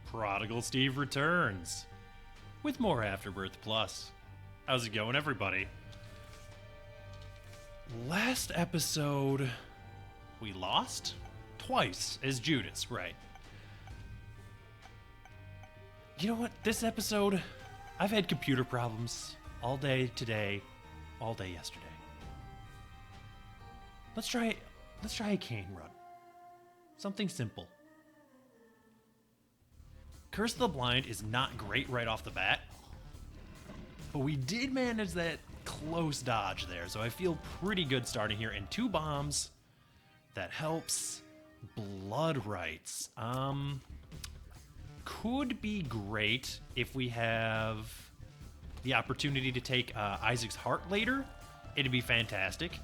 Prodigal Steve returns with more Afterbirth Plus. How's it going, everybody? Last episode, we lost twice as Judas, right? You know what? This episode, I've had computer problems all day today, all day yesterday. Let's try a Cain run. Something simple. Curse of the Blind is not great right off the bat, but we did manage that close dodge there, so I feel pretty good starting here. And 2 bombs, that helps. Blood rights. Could be great if we have the opportunity to take Isaac's heart later. It'd be fantastic.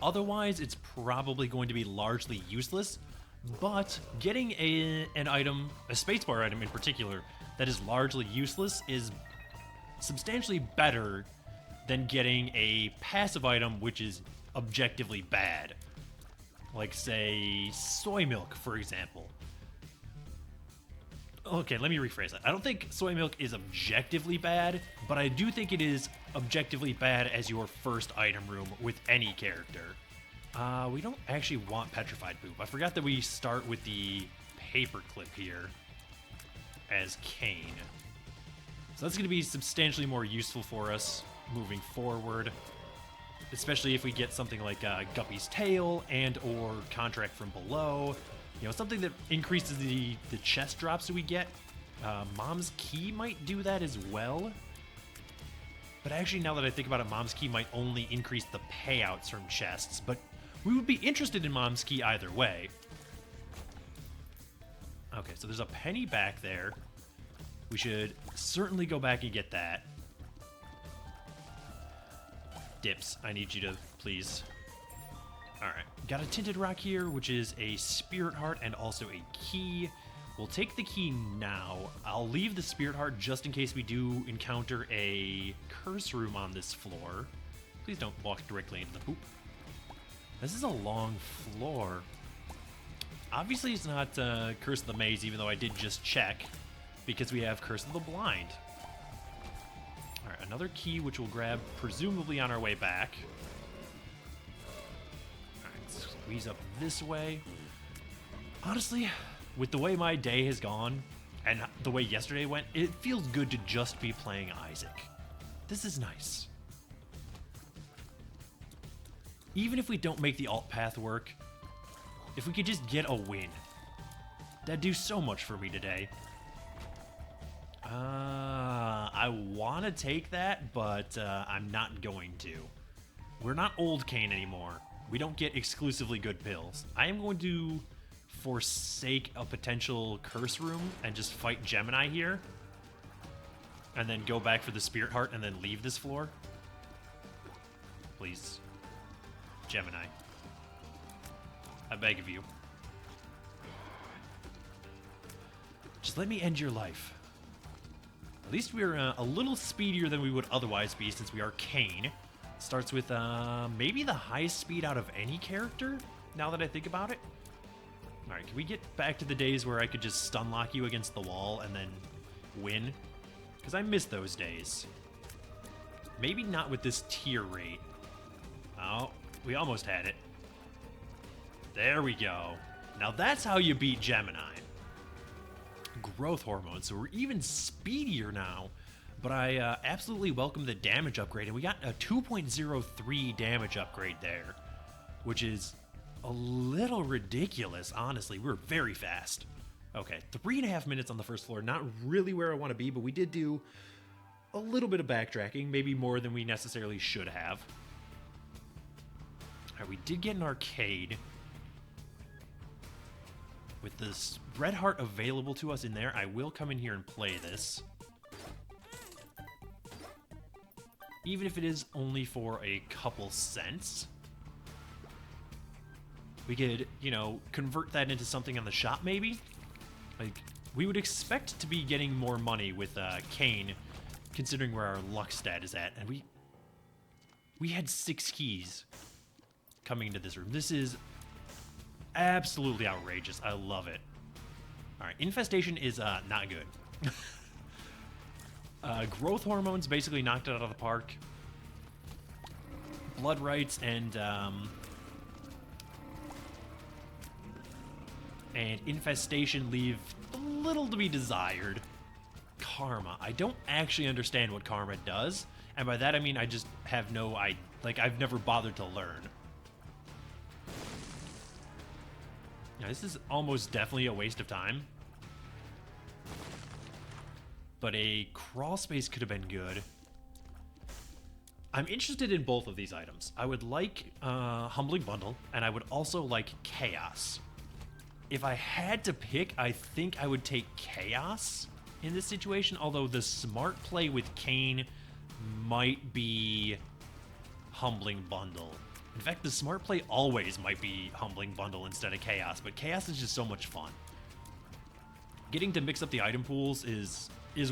Otherwise, it's probably going to be largely useless. But getting an item, a spacebar item in particular, that is largely useless is substantially better than getting a passive item which is objectively bad. Like, say, soy milk, for example. Okay, let me rephrase that. I don't think soy milk is objectively bad, but I do think it is objectively bad as your first item room with any character. We don't actually want petrified poop. I forgot that we start with the paperclip here as Cain. So that's going to be substantially more useful for us moving forward, especially if we get something like Guppy's Tail and or Contract from Below. You know, something that increases the chest drops that we get. Mom's Key might do that as well. But actually, now that I think about it, Mom's Key might only increase the payouts from chests. But we would be interested in Mom's Key either way. Okay, so there's a penny back there. We should certainly go back and get that. Dips, I need you to please. Alright, got a Tinted Rock here, which is a Spirit Heart and also a key. We'll take the key now. I'll leave the Spirit Heart just in case we do encounter a curse room on this floor. Please don't walk directly into the poop. This is a long floor. Obviously it's not Curse of the Maze, even though I did just check, because we have Curse of the Blind. Alright, another key which we'll grab presumably on our way back. Alright, squeeze up this way. Honestly, with the way my day has gone, and the way yesterday went, it feels good to just be playing Isaac. This is nice. Even if we don't make the alt path work, if we could just get a win, that'd do so much for me today. I want to take that, but I'm not going to. We're not old Cain anymore. We don't get exclusively good pills. I am going to forsake a potential curse room and just fight Gemini here. And then go back for the Spirit Heart and then leave this floor. Please. Gemini. I beg of you. Just let me end your life. At least we're a little speedier than we would otherwise be since we are Cain. Starts with maybe the highest speed out of any character, now that I think about it. Alright, can we get back to the days where I could just stun lock you against the wall and then win? Because I miss those days. Maybe not with this tier rate. Oh, we almost had it. There we go. Now that's how you beat Gemini. Growth hormone, so we're even speedier now. But I absolutely welcome the damage upgrade, and we got a 2.03 damage upgrade there, which is a little ridiculous, honestly. We're very fast. Okay, 3.5 minutes on the first floor. Not really where I want to be, but we did do a little bit of backtracking, maybe more than we necessarily should have. All right, we did get an arcade. With this red heart available to us in there, I will come in here and play this. Even if it is only for a couple cents. We could, you know, convert that into something on the shop, maybe? Like, we would expect to be getting more money with Cain, considering where our luck stat is at. And we had 6 keys coming into this room. This is absolutely outrageous. I love it. Alright, Infestation is not good. Growth Hormones basically knocked it out of the park. Blood Rights and Infestation leave a little to be desired. Karma. I don't actually understand what Karma does, and by that I mean I just have I've never bothered to learn. Now, this is almost definitely a waste of time. But a crawl space could have been good. I'm interested in both of these items. I would like Humbling Bundle, and I would also like Chaos. If I had to pick, I think I would take Chaos in this situation, although the smart play with Kane might be Humbling Bundle. In fact, the smart play always might be Humbling Bundle instead of Chaos, but Chaos is just so much fun. Getting to mix up the item pools is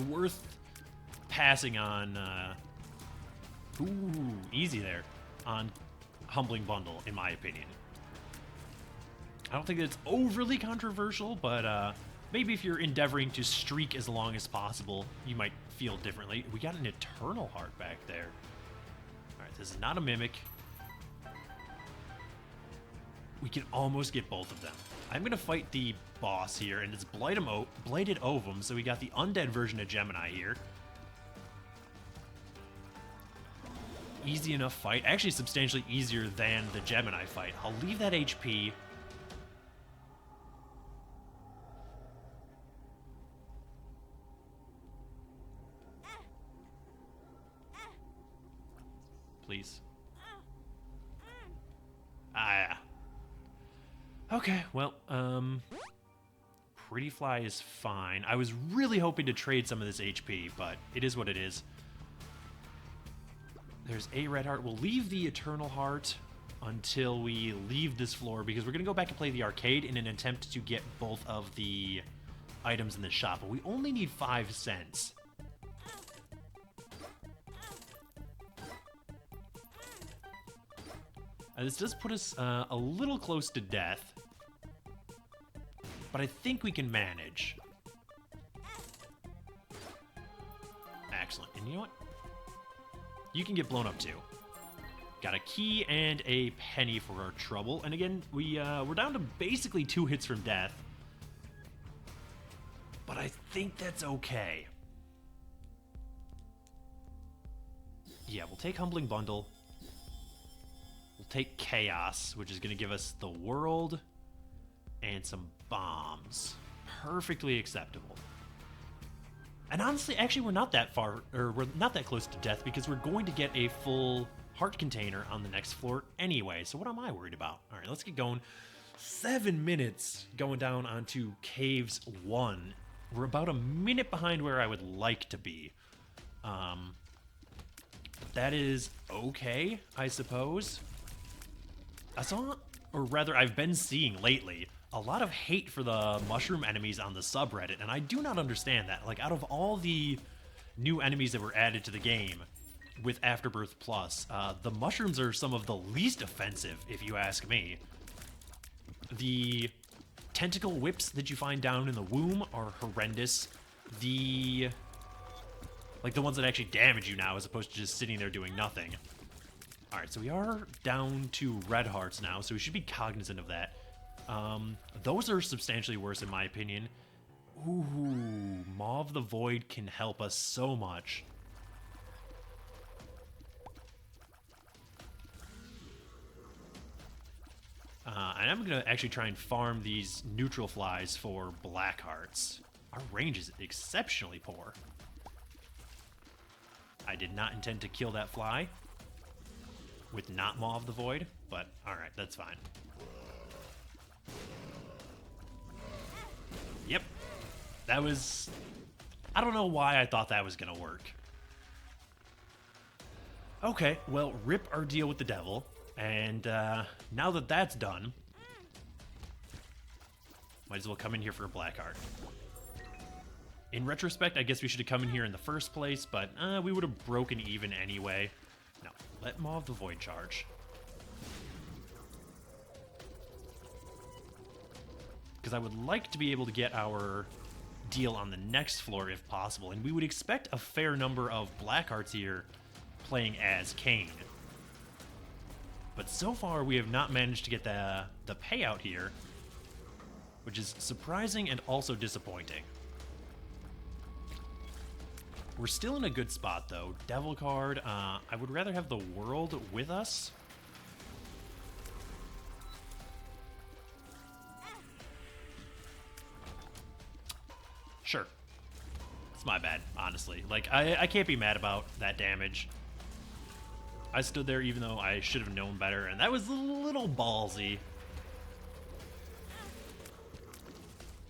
worth passing on, ooh, easy there, on Humbling Bundle, in my opinion. I don't think it's overly controversial, but maybe if you're endeavoring to streak as long as possible, you might feel differently. We got an Eternal Heart back there. Alright, this is not a Mimic. We can almost get both of them. I'm going to fight the boss here, and it's Blighted Ovum, so we got the undead version of Gemini here. Easy enough fight. Actually, substantially easier than the Gemini fight. I'll leave that HP. Please. Ah, yeah. Okay, well, Pretty Fly is fine. I was really hoping to trade some of this HP, but it is what it is. There's a Red Heart. We'll leave the Eternal Heart until we leave this floor, because we're going to go back and play the arcade in an attempt to get both of the items in the shop. But we only need 5 cents. This does put us a little close to death, but I think we can manage. Excellent. And you know what? You can get blown up too. Got a key and a penny for our trouble. And again, we're down to basically 2 hits from death, but I think that's okay. Yeah, we'll take Humbling Bundle. We'll take Chaos, which is going to give us the world and some bombs. Perfectly acceptable. And honestly, actually, we're not that far, or we're not that close to death, because we're going to get a full heart container on the next floor anyway. So what am I worried about? All right, let's get going. 7 minutes going down onto Caves 1. We're about a minute behind where I would like to be. That is okay, I suppose. I saw, or rather I've been seeing lately, a lot of hate for the mushroom enemies on the subreddit, and I do not understand that. Like, out of all the new enemies that were added to the game with Afterbirth Plus, the mushrooms are some of the least offensive, if you ask me. The tentacle whips that you find down in the womb are horrendous. The ones that actually damage you now, as opposed to just sitting there doing nothing. Alright, so we are down to red hearts now, so we should be cognizant of that. Those are substantially worse in my opinion. Ooh, Maw of the Void can help us so much. And I'm going to actually try and farm these neutral flies for black hearts. Our range is exceptionally poor. I did not intend to kill that fly with not Maw of the Void, but alright, that's fine. Yep. That was... I don't know why I thought that was going to work. Okay, well, rip our deal with the devil. And now that that's done, might as well come in here for a black heart. In retrospect, I guess we should have come in here in the first place, but we would have broken even anyway. No, let Maw of the Void charge. because I would like to be able to get our deal on the next floor if possible, and we would expect a fair number of Blackhearts here playing as Cain. But so far, we have not managed to get the payout here, which is surprising and also disappointing. We're still in a good spot, though. Devil card. I would rather have the world with us. Sure. It's my bad, honestly. Like, I can't be mad about that damage. I stood there even though I should have known better, and that was a little ballsy.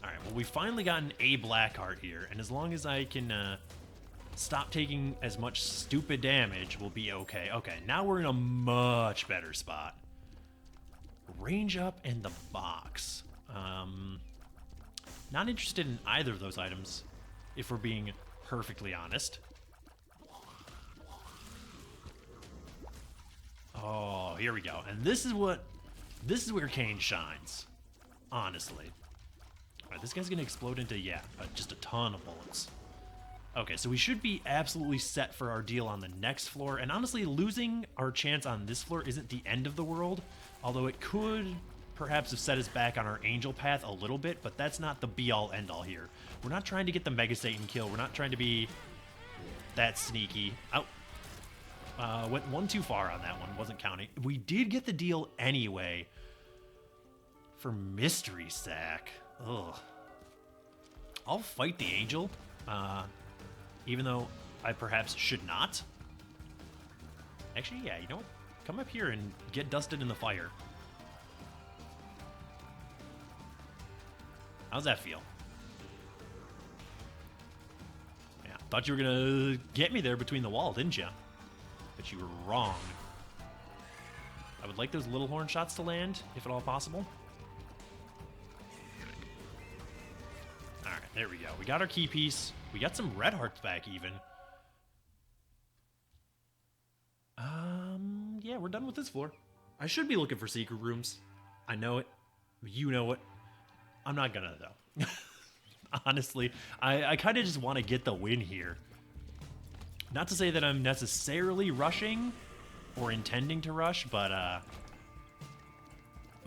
Alright, well, we finally got an A Blackheart here, and as long as I can stop taking as much stupid damage, we'll be okay. Okay, now we're in a much better spot. Range up and the box. Not interested in either of those items, if we're being perfectly honest. Oh, here we go. And this is where Cain shines, honestly. All right, this guy's gonna explode into, yeah, just a ton of bullets. Okay, so we should be absolutely set for our deal on the next floor, and honestly, losing our chance on this floor isn't the end of the world, although it could perhaps have set us back on our angel path a little bit, but that's not the be-all, end-all here. We're not trying to get the Mega Satan kill. We're not trying to be that sneaky. Out. Went one too far on that one. Wasn't counting. We did get the deal anyway for Mystery Sack. Ugh. I'll fight the angel, even though I perhaps should not. Actually, yeah, you know what? Come up here and get dusted in the fire. How's that feel? Yeah, thought you were gonna get me there between the wall, didn't you? But you were wrong. I would like those little horn shots to land, if at all possible. Alright, there we go. We got our key piece. We got some red hearts back, even. Yeah, we're done with this floor. I should be looking for secret rooms. I know it. You know it. I'm not gonna, though. Honestly, I kind of just want to get the win here. Not to say that I'm necessarily rushing or intending to rush, but,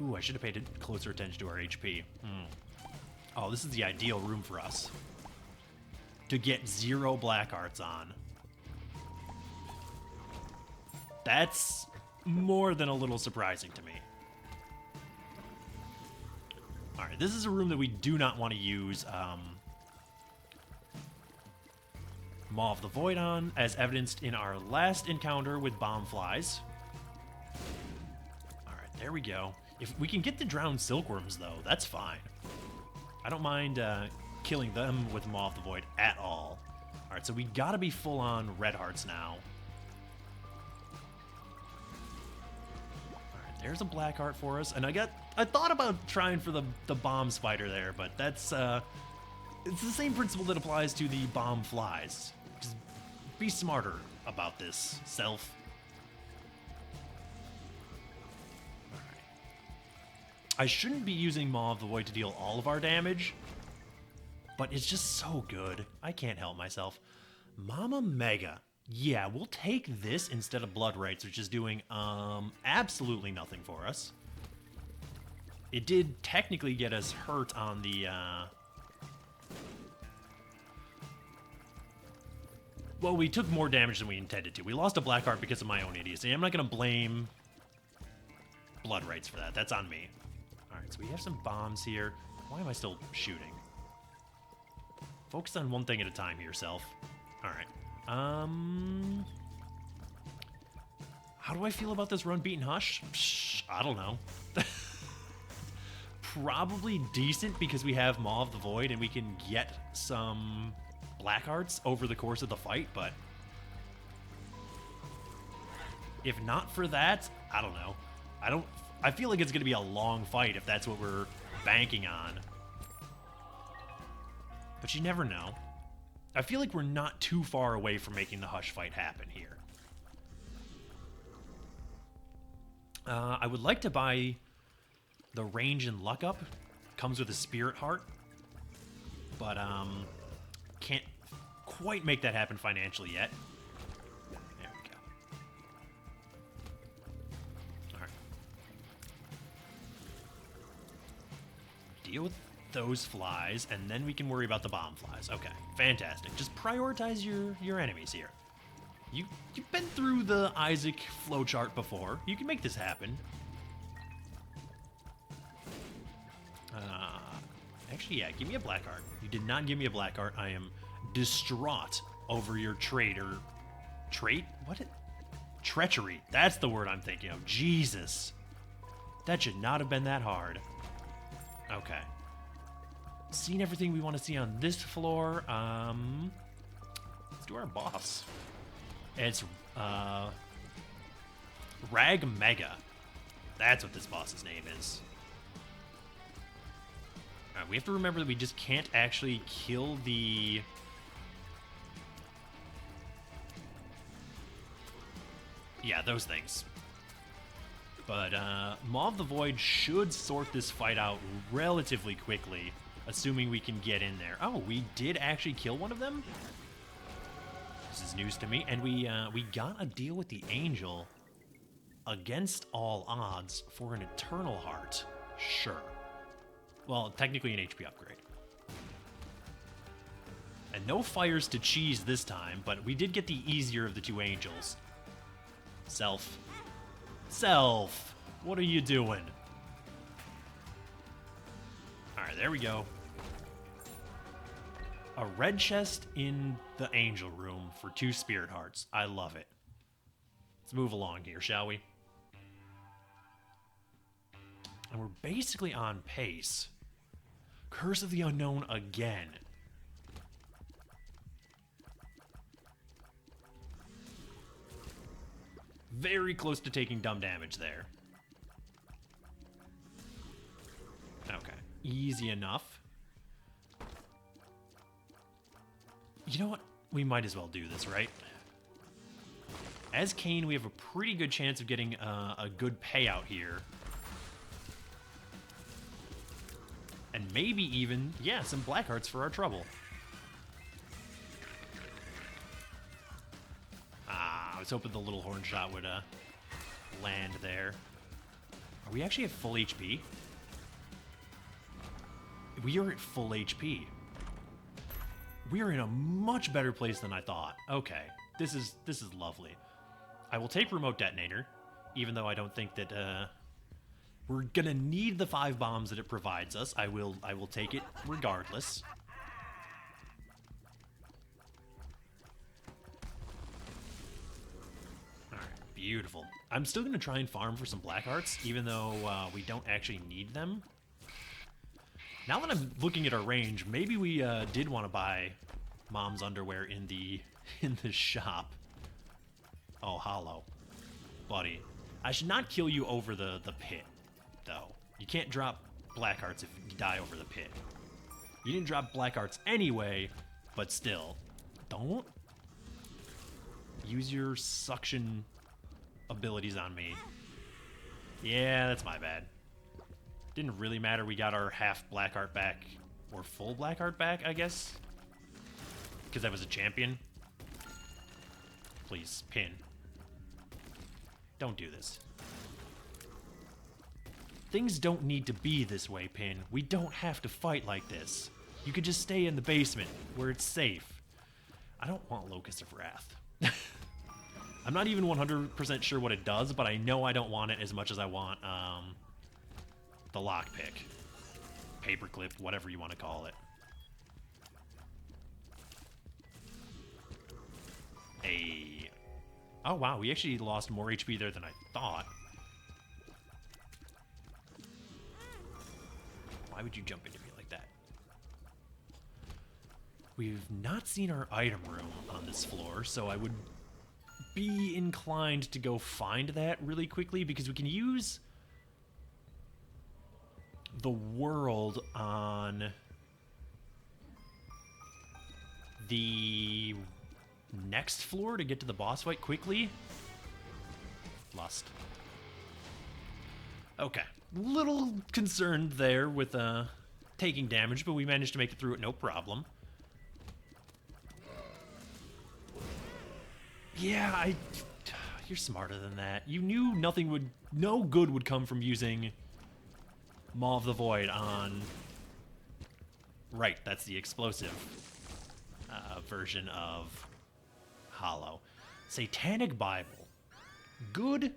ooh, I should have paid closer attention to our HP. Oh, this is the ideal room for us. To get 0 Blackhearts on. That's more than a little surprising to me. Alright, this is a room that we do not want to use Maw of the Void on, as evidenced in our last encounter with bomb flies. Alright, there we go. If we can get the drowned silkworms, though, that's fine. I don't mind killing them with Maw of the Void at all. Alright, so we gotta be full on red hearts now. Alright, there's a black heart for us, and I thought about trying for the bomb spider there, but that's it's the same principle that applies to the bomb flies. Just be smarter about this, self. Alright. I shouldn't be using Maw of the Void to deal all of our damage, but it's just so good. I can't help myself. Mama Mega. Yeah, we'll take this instead of Blood Rites, which is doing absolutely nothing for us. It did technically get us hurt on the, well, we took more damage than we intended to. We lost a Blackheart because of my own idiocy. I'm not going to blame Blood Rites for that. That's on me. Alright, so we have some bombs here. Why am I still shooting? Focus on one thing at a time here, self. Alright. How do I feel about this run, beaten hush? Psh, I don't know. Probably decent because we have Maw of the Void and we can get some Blackhearts over the course of the fight, but if not for that, I don't know. I feel like it's going to be a long fight if that's what we're banking on. But you never know. I feel like we're not too far away from making the Hush fight happen here. I would like to buy the range and luck up, comes with a spirit heart, but can't quite make that happen financially yet. There we go. All right. Deal with those flies, and then we can worry about the bomb flies. Okay, fantastic. Just prioritize your enemies here. You've been through the Isaac flowchart before. You can make this happen. Actually, yeah, give me a black heart. You did not give me a black heart. I am distraught over your traitor. Trait? What? Treachery. That's the word I'm thinking of. Jesus. That should not have been that hard. Okay. Seen everything we want to see on this floor. Let's do our boss. It's Rag Mega. That's what this boss's name is. Alright, we have to remember that we just can't actually kill the... Yeah, those things. But Maw of the Void should sort this fight out relatively quickly, assuming we can get in there. Oh, we did actually kill one of them? This is news to me. And we got a deal with the Angel against all odds for an Eternal Heart. Sure. Well, technically an HP upgrade. And no fires to cheese this time, but we did get the easier of the two angels. Self. Self! What are you doing? Alright, there we go. A red chest in the angel room for 2 spirit hearts. I love it. Let's move along here, shall we? And we're basically on pace. Curse of the Unknown again. Very close to taking dumb damage there. Okay, easy enough. You know what? We might as well do this, right? As Cain, we have a pretty good chance of getting a good payout here. And maybe even, yeah, some black hearts for our trouble. Ah, I was hoping the little horn shot would land there. Are we actually at full HP? We are at full HP. We are in a much better place than I thought. Okay, this is lovely. I will take remote detonator, even though I don't think that we're gonna need the 5 bombs that it provides us. I will take it regardless. Alright, beautiful. I'm still gonna try and farm for some black hearts, even though we don't actually need them. Now that I'm looking at our range, maybe we did want to buy Mom's underwear in the shop. Oh, hollow. Buddy. I should not kill you over the pit, though. You can't drop black hearts if you die over the pit. You didn't drop black hearts anyway, but still. Don't use your suction abilities on me. Yeah, that's my bad. Didn't really matter. We got our half black heart back, or full black heart back, I guess. Because I was a champion. Please, pin. Don't do this. Things don't need to be this way, Pin. We don't have to fight like this. You could just stay in the basement, where it's safe. I don't want Locust of Wrath. I'm not even 100% sure what it does, but I know I don't want it as much as I want the lockpick. Paperclip, whatever you want to call it. Oh wow, we actually lost more HP there than I thought. Why would you jump into me like that? We've not seen our item room on this floor, so I would be inclined to go find that really quickly, because we can use the world on the next floor to get to the boss fight quickly. Lust. Okay. Little concerned there with taking damage, but we managed to make it through it no problem. Yeah, you're smarter than that. You knew no good would come from using Maw of the Void on... Right, that's the explosive version of Hollow. Satanic Bible. Good,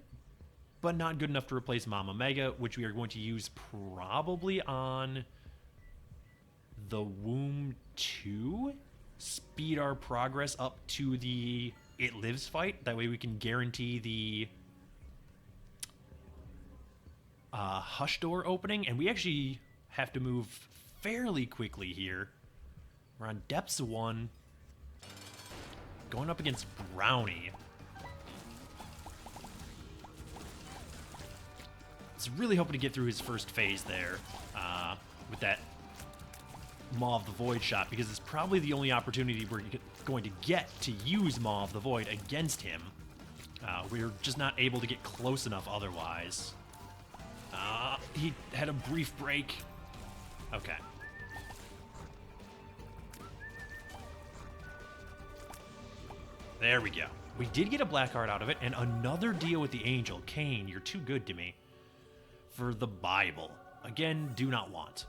but not good enough to replace Mama Mega, which we are going to use probably on the Womb 2. Speed our progress up to the It Lives fight. That way we can guarantee the Hush Door opening. And we actually have to move fairly quickly here. We're on Depths 1. Going up against Brownie. He's really hoping to get through his first phase there with that Maw of the Void shot, because it's probably the only opportunity we're going to get to use Maw of the Void against him. We're just not able to get close enough otherwise. He had a brief break. Okay. There we go. We did get a black heart out of it, and another deal with the angel. Kane, you're too good to me. For the Bible. Again, do not want.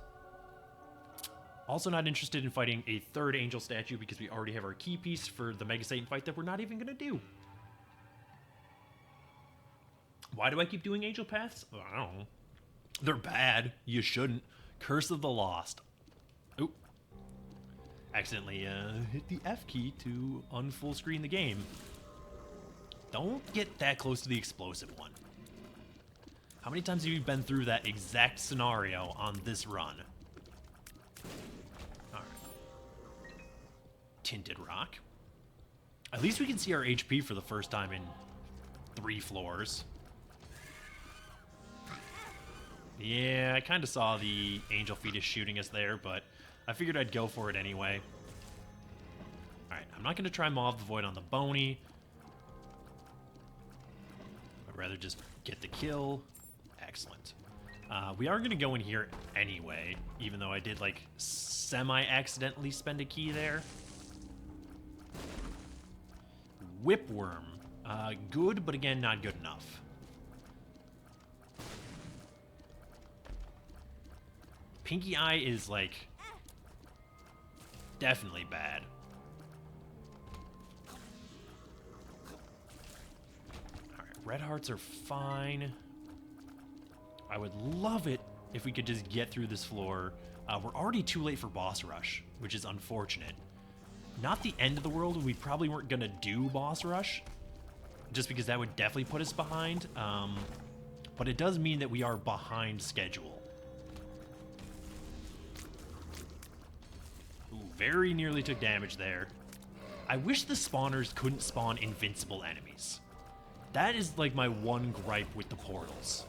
Also not interested in fighting a third angel statue because we already have our key piece for the Mega Satan fight that we're not even going to do. Why do I keep doing angel paths? I don't know. They're bad. You shouldn't. Curse of the Lost. Oop. Accidentally hit the F key to unfull screen the game. Don't get that close to the explosive one. How many times have you been through that exact scenario on this run? Alright. Tinted Rock. At least we can see our HP for the first time in 3 floors. Yeah, I kind of saw the Angel Fetus shooting us there, but I figured I'd go for it anyway. Alright, I'm not going to try Maw of the Void on the Bony. I'd rather just get the kill. Excellent. We are going to go in here anyway, even though I did, like, semi-accidentally spend a key there. Whipworm. Good, but again, not good enough. Pinky Eye is, like, definitely bad. Alright, red hearts are fine. I would love it if we could just get through this floor. We're already too late for boss rush, which is unfortunate. Not the end of the world. We probably weren't going to do boss rush, just because that would definitely put us behind. But it does mean that we are behind schedule. Ooh, very nearly took damage there. I wish the spawners couldn't spawn invincible enemies. That is like my one gripe with the portals.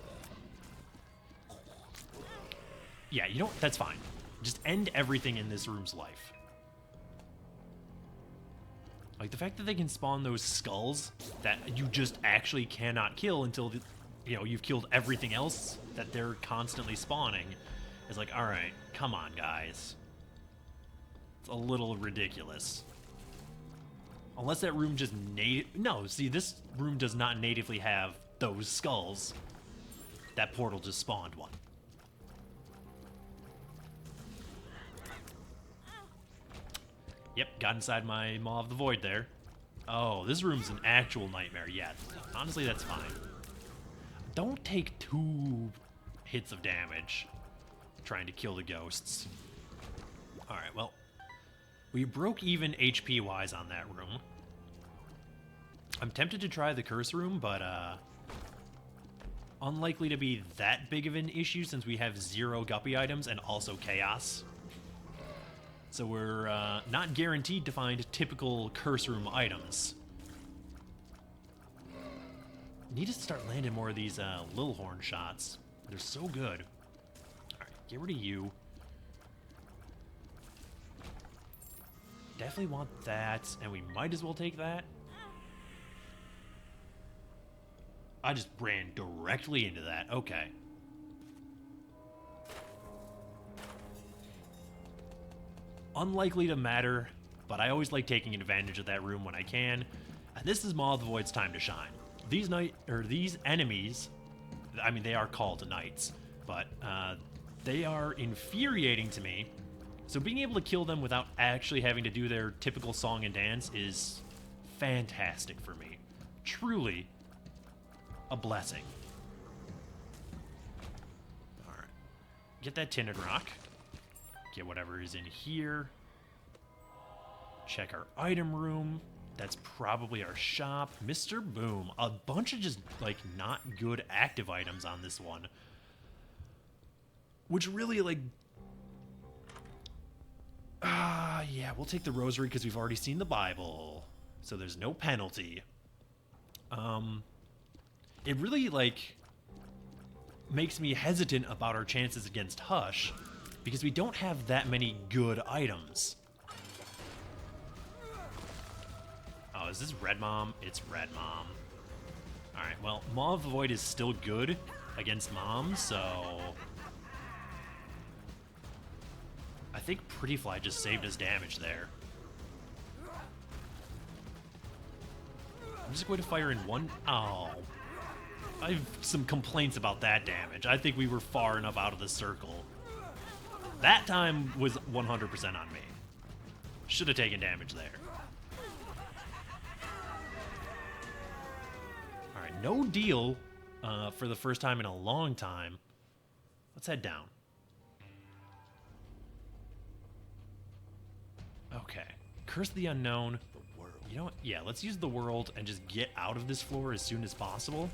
Yeah, you know what? That's fine. Just end everything in this room's life. Like, the fact that they can spawn those skulls that you just actually cannot kill until, you know, you've killed everything else that they're constantly spawning is like, alright, come on, guys. It's a little ridiculous. Unless that room just No, see, this room does not natively have those skulls. That portal just spawned one. Yep, got inside my Maw of the Void there. Oh, this room's an actual nightmare. Yeah, honestly, that's fine. Don't take 2 hits of damage trying to kill the ghosts. Alright, well, we broke even HP-wise on that room. I'm tempted to try the curse room, but unlikely to be that big of an issue since we have 0 guppy items and also chaos. So we're not guaranteed to find typical curse room items. Need to start landing more of these Lil Horn shots. They're so good. Alright, get rid of you. Definitely want that, and we might as well take that. I just ran directly into that. Okay. unlikely to matter, but I always like taking advantage of that room when I can. And this is Maw of the Void's time to shine. These enemies, I mean, they are called knights, but they are infuriating to me. So being able to kill them without actually having to do their typical song and dance is fantastic for me. Truly a blessing. Alright. Get that tinted rock. Get whatever is in here. Check our item room. That's probably our shop. Mr. Boom. A bunch of just, like, not good active items on this one. Which really, like... yeah, we'll take the rosary because we've already seen the Bible. So there's no penalty. It really, like, makes me hesitant about our chances against Hush because we don't have that many good items. Oh, is this Red Mom? It's Red Mom. Alright, well, Maw of the Void is still good against Mom, so... I think Pretty Fly just saved his damage there. I'm just going to fire in one... Oh. I have some complaints about that damage. I think we were far enough out of the circle. That time was 100% on me. Should have taken damage there. Alright, no deal for the first time in a long time. Let's head down. Okay. Curse of the Unknown. You know what? Yeah, let's use the world and just get out of this floor as soon as possible.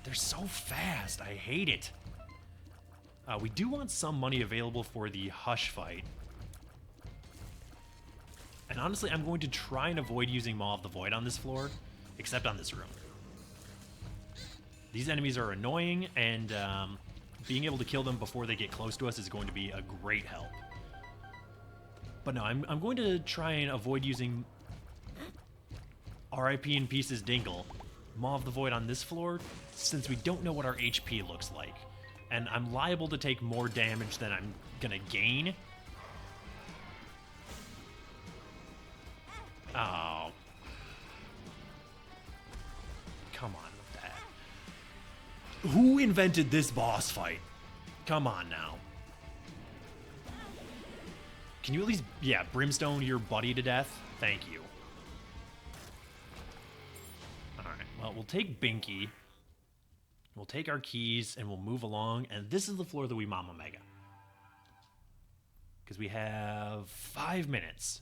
They're so fast. I hate it. We do want some money available for the Hush fight. And honestly, I'm going to try and avoid using Maw of the Void on this floor, except on this room. These enemies are annoying, and being able to kill them before they get close to us is going to be a great help. But no, I'm going to try and avoid using RIP in Pieces Dingle, Maw of the Void on this floor, since we don't know what our HP looks like. And I'm liable to take more damage than I'm gonna gain. Oh. Come on with that. Who invented this boss fight? Come on now. Can you at least, yeah, brimstone your buddy to death? Thank you. Alright, well, we'll take Binky. We'll take our keys, and we'll move along. And this is the floor that we Mama Mega. Because we have 5 minutes.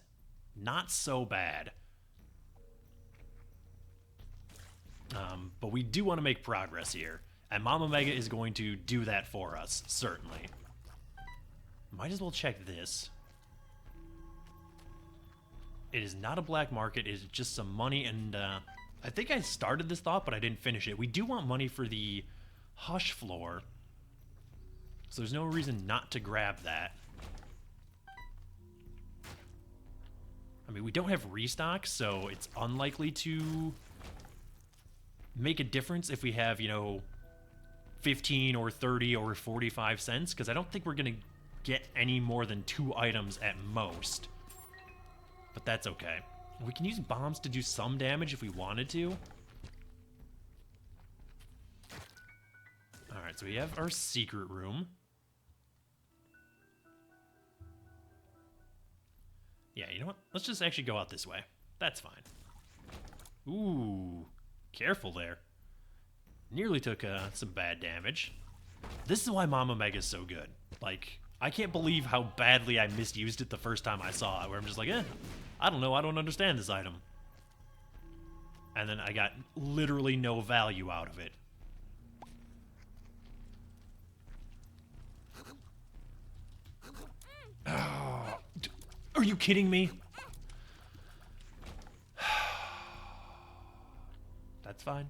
Not so bad. But we do want to make progress here. And Mama Mega is going to do that for us, certainly. Might as well check this. It is not a black market. It is just some money. And I think I started this thought, but I didn't finish it. We do want money for the Hush floor. So there's no reason not to grab that. I mean, we don't have restock, so it's unlikely to make a difference if we have, you know, 15 or 30 or 45 cents, because I don't think we're going to get any more than 2 items at most. But that's okay. We can use bombs to do some damage if we wanted to. Alright, so we have our secret room. Yeah, you know what? Let's just actually go out this way. That's fine. Ooh, careful there. Nearly took some bad damage. This is why Mama Mega is so good. Like, I can't believe how badly I misused it the first time I saw it, where I'm just like, I don't know, I don't understand this item. And then I got literally no value out of it. Oh, are you kidding me? That's fine.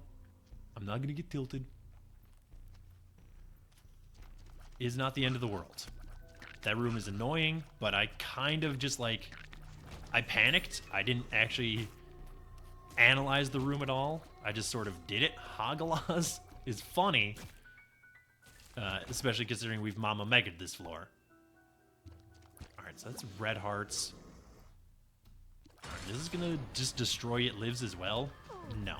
I'm not gonna get tilted. Is not the end of the world. That room is annoying, but I kind of just like... I panicked. I didn't actually analyze the room at all. I just sort of did it. Hagalaz is funny. Especially considering we've Mama Mega'd this floor. So that's red hearts. This is gonna just destroy It Lives as well? No.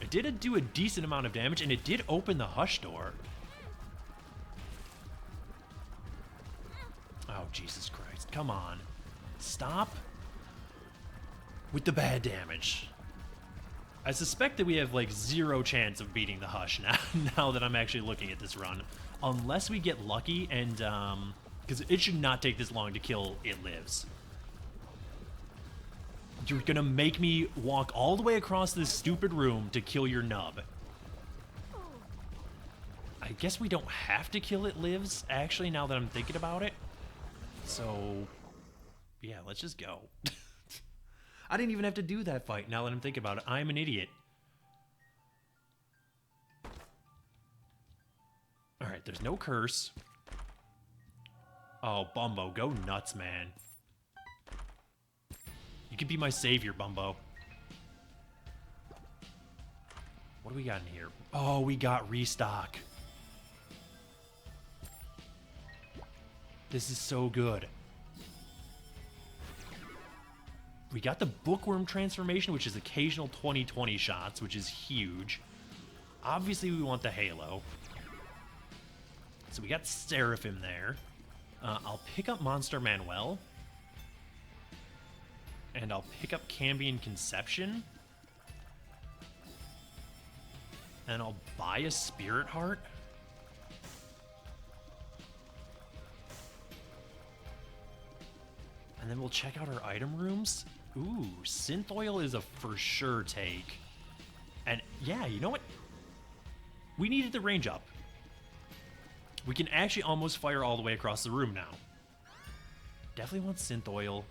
It did do a decent amount of damage, and it did open the hush door. Oh, Jesus Christ. Come on. Stop with the bad damage. I suspect that we have, like, 0 chance of beating the hush now that I'm actually looking at this run. Unless we get lucky and, because it should not take this long to kill It Lives. You're gonna make me walk all the way across this stupid room to kill your nub. I guess we don't have to kill It Lives, actually, now that I'm thinking about it. So, yeah, let's just go. I didn't even have to do that fight, now that I'm thinking about it. I'm an idiot. Alright, there's no curse. Oh, Bumbo, go nuts, man. You can be my savior, Bumbo. What do we got in here? Oh, we got restock. This is so good. We got the Bookworm transformation, which is occasional 20/20 shots, which is huge. Obviously, we want the Halo. So we got Seraphim there. I'll pick up Monster Manuel. And I'll pick up Cambion Conception. And I'll buy a Spirit Heart. And then we'll check out our item rooms. Ooh, Synth Oil is a for sure take. And yeah, you know what? We needed the range up. We can actually almost fire all the way across the room now. Definitely want Synth Oil.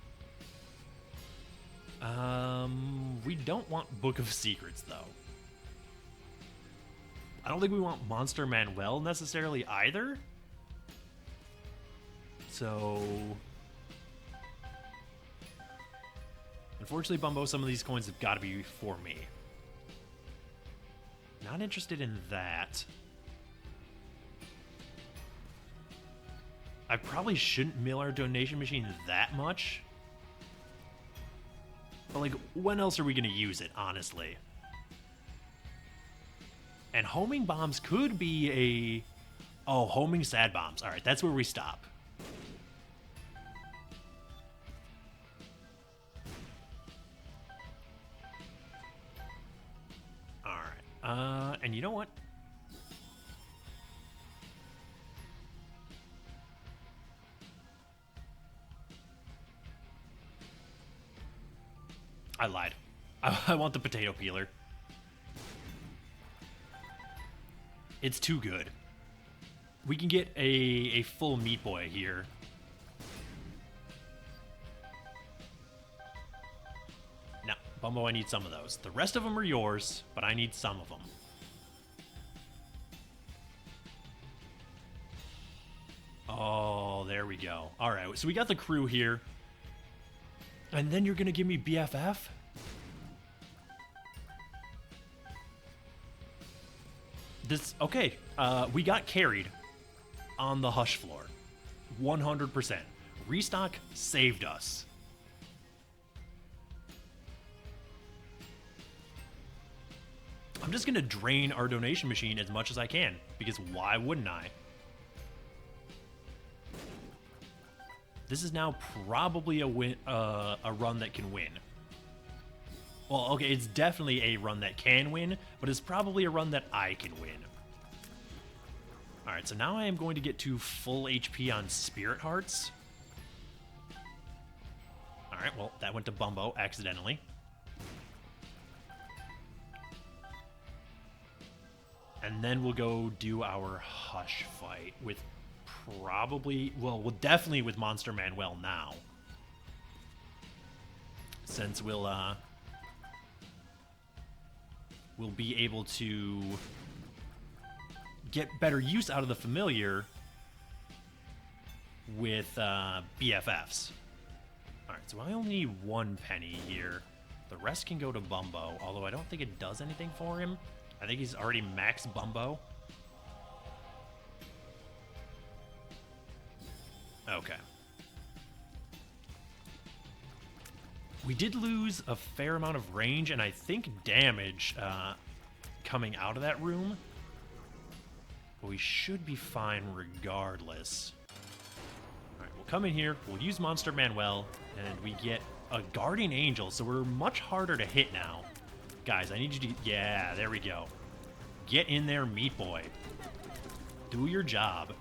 We don't want Book of Secrets, though. I don't think we want Monster Manuel necessarily either. So, unfortunately, Bumbo, some of these coins have got to be for me. Not interested in that. I probably shouldn't mill our donation machine that much. But, like, when else are we going to use it, honestly? And homing bombs could be a... Oh, homing sad bombs. All right, that's where we stop. All right. And you know what? I lied. I want the potato peeler. It's too good. We can get a full Meat Boy here. No, Bumbo, I need some of those. The rest of them are yours, but I need some of them. Oh, there we go. All right, so we got the crew here. And then you're gonna give me BFF? Okay, we got carried on the Hush floor. 100%. Restock saved us. I'm just gonna drain our donation machine as much as I can, because why wouldn't I? This is now probably a run that can win. Well, okay, it's definitely a run that can win, but it's probably a run that I can win. Alright, so now I am going to get to full HP on Spirit Hearts. Alright, well, that went to Bumbo accidentally. And then we'll go do our Hush fight with probably, well, definitely with Monster Manuel now. Since we'll be able to get better use out of the familiar with BFFs. Alright, so I only need 1 penny here. The rest can go to Bumbo, although I don't think it does anything for him. I think he's already max Bumbo. Okay. We did lose a fair amount of range and I think damage coming out of that room. But we should be fine regardless. Alright, we'll come in here, we'll use Monster Manuel, and we get a Guardian Angel, so we're much harder to hit now. Guys, I need you to... Yeah, there we go. Get in there, Meat Boy. Do your job.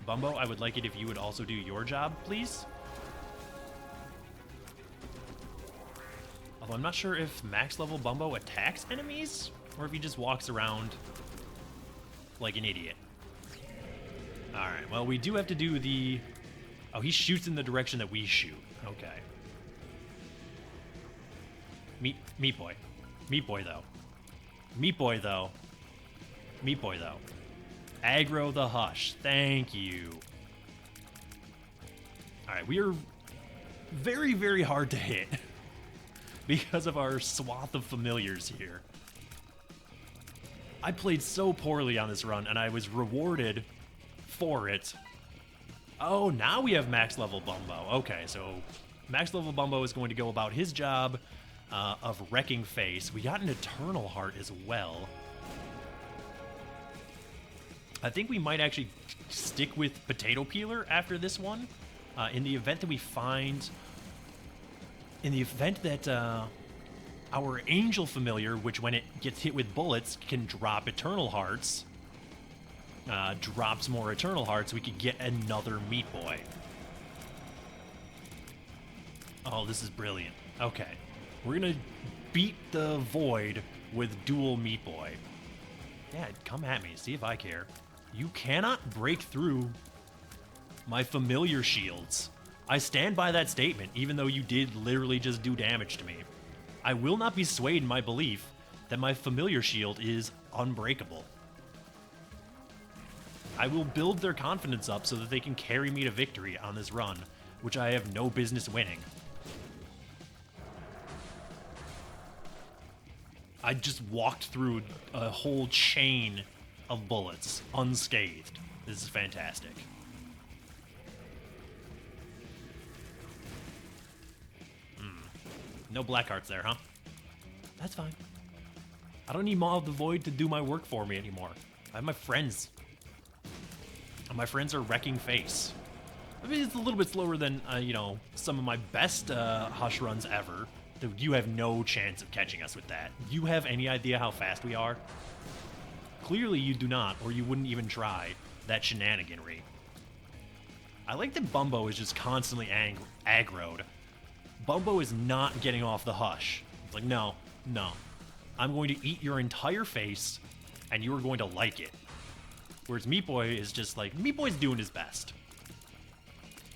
Bumbo, I would like it if you would also do your job, please. Although I'm not sure if max level Bumbo attacks enemies, or if he just walks around like an idiot. Alright, well, we do have to do the... Oh, he shoots in the direction that we shoot. Okay. Meat Boy. Meat Boy, though. Meat Boy, though. Meat Boy, though. Aggro the Hush. Thank you. Alright, we are very, very hard to hit because of our swath of familiars here. I played so poorly on this run, and I was rewarded for it. Oh, now we have max level Bumbo. Okay, so max level Bumbo is going to go about his job of wrecking face. We got an Eternal Heart as well. I think we might actually stick with Potato Peeler after this one. In the event that we find... In the event that our Angel Familiar, which when it gets hit with bullets, can drop Eternal Hearts, drops more Eternal Hearts, we could get another Meat Boy. Oh, this is brilliant. Okay. We're gonna beat the Void with dual Meat Boy. Yeah, come at me. See if I care. You cannot break through my familiar shields. I stand by that statement, even though you did literally just do damage to me. I will not be swayed in my belief that my familiar shield is unbreakable. I will build their confidence up so that they can carry me to victory on this run, which I have no business winning. I just walked through a whole chain of bullets unscathed. This is fantastic. No black hearts there, huh? That's fine. I don't need Maw of the Void to do my work for me anymore. I have my friends. And my friends are wrecking face. I mean, it's a little bit slower than, you know, some of my best Hush runs ever. Dude, you have no chance of catching us with that. You have any idea how fast we are? Clearly you do not, or you wouldn't even try that shenaniganry. I like that Bumbo is just constantly aggroed. Bumbo is not getting off the Hush. It's like, no, no. I'm going to eat your entire face, and you are going to like it. Whereas Meat Boy is just like, Meat Boy's doing his best.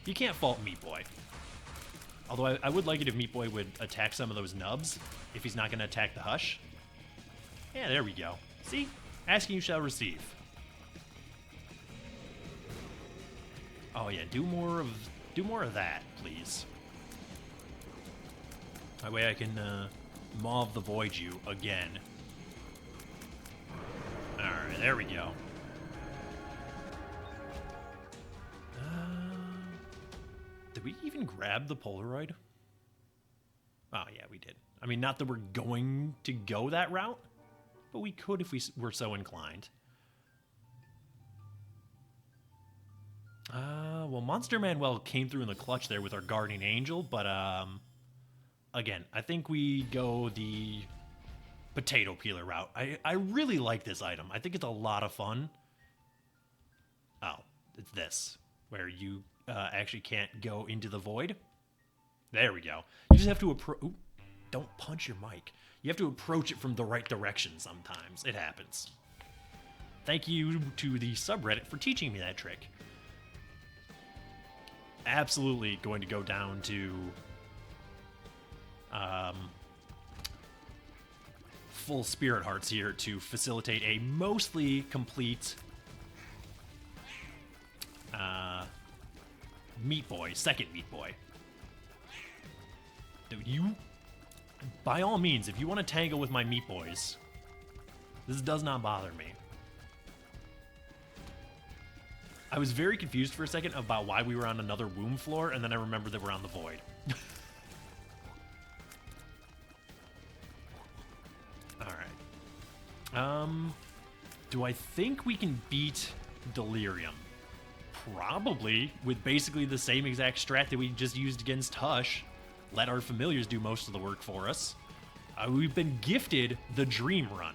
You can't fault Meat Boy. Although I would like it if Meat Boy would attack some of those nubs, if he's not going to attack the Hush. Yeah, there we go. See? Asking you shall receive. Oh yeah, do more of that, please. That way I can Maw of the Void you again. Alright, there we go. Did we even grab the Polaroid? Oh, yeah, we did. I mean, not that we're going to go that route, but we could if we were so inclined. Well, Monster Manuel came through in the clutch there with our Guardian Angel, but, again, I think we go the Potato Peeler route. I really like this item. I think it's a lot of fun. Oh, it's this, where you actually can't go into the void. There we go. You just have to approach... Don't punch your mic. You have to approach it from the right direction sometimes. It happens. Thank you to the subreddit for teaching me that trick. Absolutely going to go down to... full Spirit Hearts here to facilitate a mostly complete Meat Boy, second Meat Boy. Dude, you, by all means, if you want to tangle with my Meat Boys, this does not bother me. I was very confused for a second about why we were on another womb floor, and then I remembered that we're on the void. Alright. Do I think we can beat Delirium? Probably, with basically the same exact strat that we just used against Hush. Let our familiars do most of the work for us. We've been gifted the Dream Run.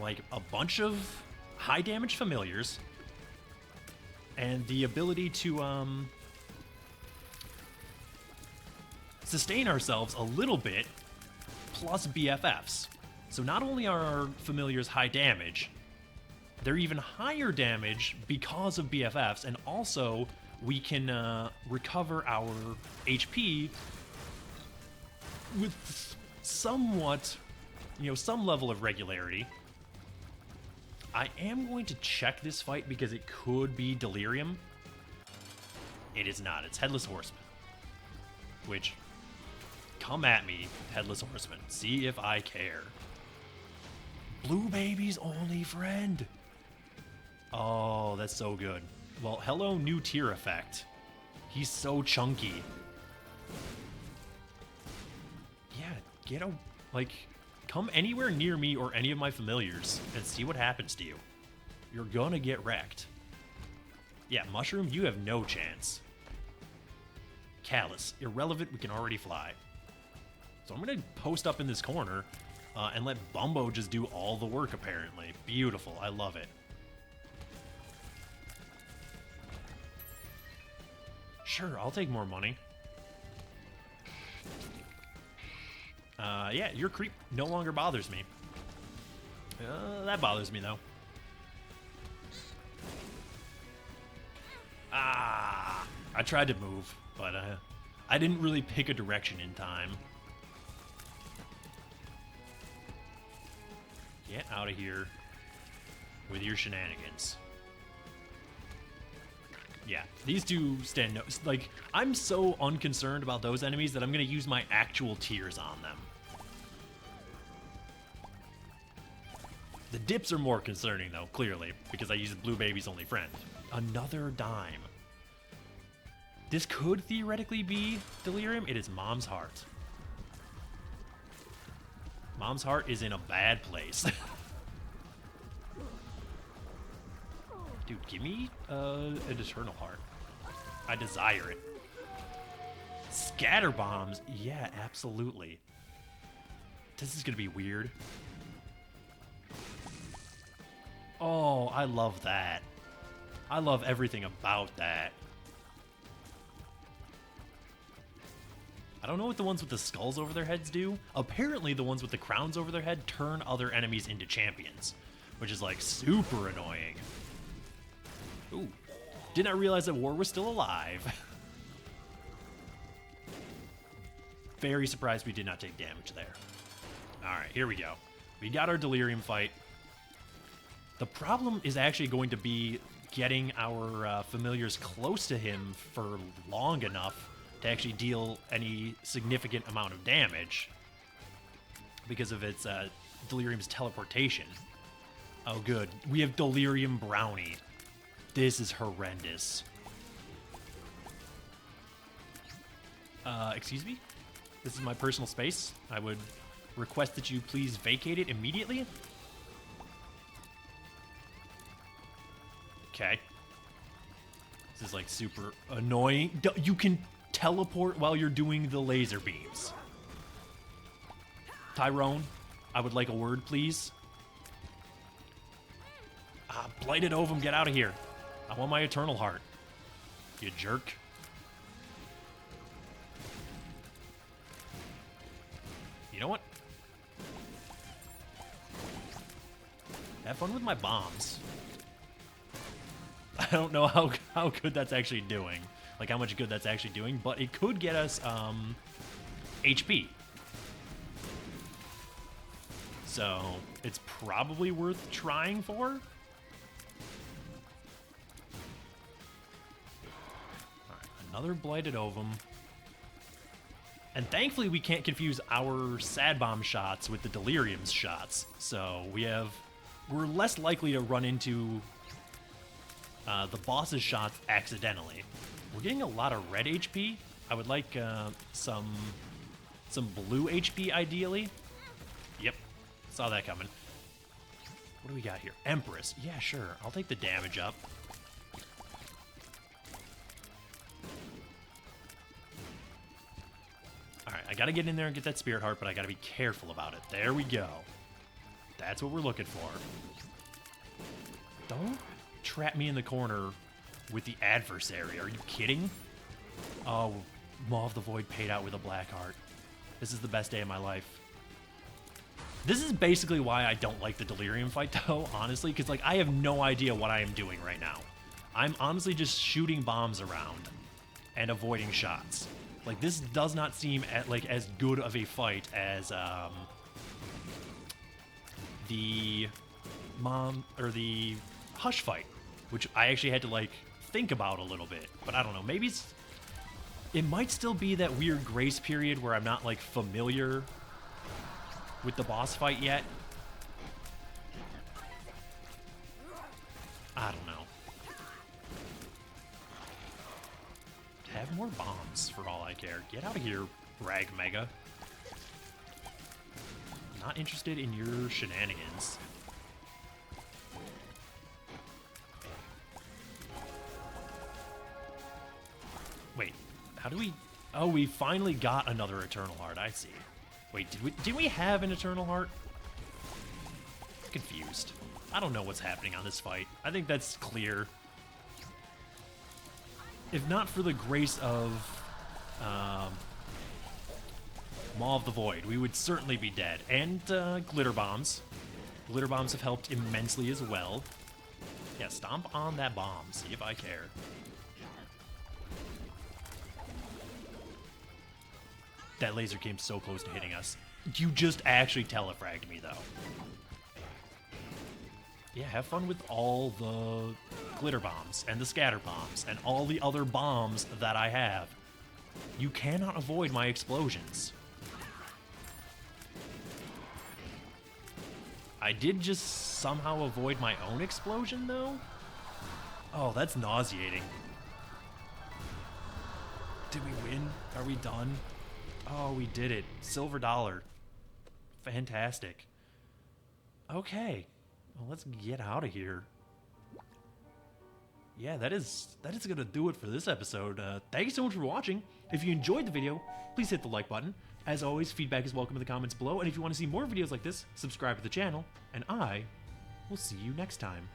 Like, a bunch of high damage familiars, and the ability to sustain ourselves a little bit, plus BFFs. So not only are our familiars high damage, they're even higher damage because of BFFs, and also we can recover our HP with somewhat, some level of regularity. I am going to check this fight because it could be Delirium. It is not. It's Headless Horseman. Which, come at me, Headless Horseman. See if I care. Blue Baby's only friend. Oh, that's so good. Well, hello, new tier effect. He's so chunky. Yeah, get a, come anywhere near me or any of my familiars and see what happens to you. You're gonna get wrecked. Yeah, Mushroom, you have no chance. Callus, irrelevant, we can already fly. So I'm gonna post up in this corner and let Bumbo just do all the work, apparently. Beautiful, I love it. Sure, I'll take more money. Yeah, your creep no longer bothers me. That bothers me, though. Ah, I tried to move, but I didn't really pick a direction in time. Get out of here with your shenanigans. Yeah, these two stand no... Like, I'm so unconcerned about those enemies that I'm going to use my actual tiers on them. The dips are more concerning, though, clearly, because I used Blue Baby's only friend. Another dime. This could theoretically be Delirium. It is Mom's Heart. Mom's Heart is in a bad place. Dude, give me an Eternal Heart. I desire it. Scatter Bombs. Yeah, absolutely. This is going to be weird. Oh, I love that. I love everything about that. I don't know what the ones with the skulls over their heads do. Apparently the ones with the crowns over their head turn other enemies into champions, which is like super annoying. Ooh, did not realize that War was still alive. Very surprised we did not take damage there. Alright, here we go. We got our Delirium fight. The problem is actually going to be getting our familiars close to him for long enough to actually deal any significant amount of damage because of its Delirium's teleportation. Oh, good. We have Delirium Brownie. This is horrendous. Excuse me? This is my personal space. I would request that you please vacate it immediately. Okay. This is like super annoying. You can teleport while you're doing the laser beams. Tyrone, I would like a word, please. Blighted Ovum, get out of here. I want my Eternal Heart. You jerk. You know what? Have fun with my bombs. I don't know how good that's actually doing. Like, how much good that's actually doing, but it could get us, HP. So, it's probably worth trying for. Alright, another Blighted Ovum. And thankfully, we can't confuse our Sad Bomb shots with the Delirium's shots. So, we're less likely to run into the boss's shots accidentally. We're getting a lot of red HP. I would like some blue HP, ideally. Yep, saw that coming. What do we got here? Empress. Yeah, sure. I'll take the damage up. Alright, I gotta get in there and get that Spirit Heart, but I gotta be careful about it. There we go. That's what we're looking for. Don't trap me in the corner with the adversary. Are you kidding? Oh, Maw of the Void paid out with a black heart. This is the best day of my life. This is basically why I don't like the Delirium fight, though, honestly, because, like, I have no idea what I am doing right now. I'm honestly just shooting bombs around and avoiding shots. Like, this does not seem as good of a fight as the Hush fight, which I actually had to, like, think about a little bit. But I don't know, maybe it might still be that weird grace period where I'm not, like, familiar with the boss fight yet. I don't know. Have more bombs for all I care. Get out of here, Rag Mega. Not interested in your shenanigans. Wait, how do we... Oh, we finally got another Eternal Heart, I see. Wait, did we have an Eternal Heart? I'm confused. I don't know what's happening on this fight. I think that's clear. If not for the grace of Maw of the Void, we would certainly be dead. And Glitter Bombs. Glitter Bombs have helped immensely as well. Yeah, stomp on that bomb. See if I care. That laser came so close to hitting us. You just actually telefragged me, though. Yeah, have fun with all the glitter bombs and the scatter bombs and all the other bombs that I have. You cannot avoid my explosions. I did just somehow avoid my own explosion, though? Oh, that's nauseating. Did we win? Are we done? Oh, we did it. Silver dollar. Fantastic. Okay. Well, let's get out of here. Yeah, that is going to do it for this episode. Thank you so much for watching. If you enjoyed the video, please hit the like button. As always, feedback is welcome in the comments below. And if you want to see more videos like this, subscribe to the channel. And I will see you next time.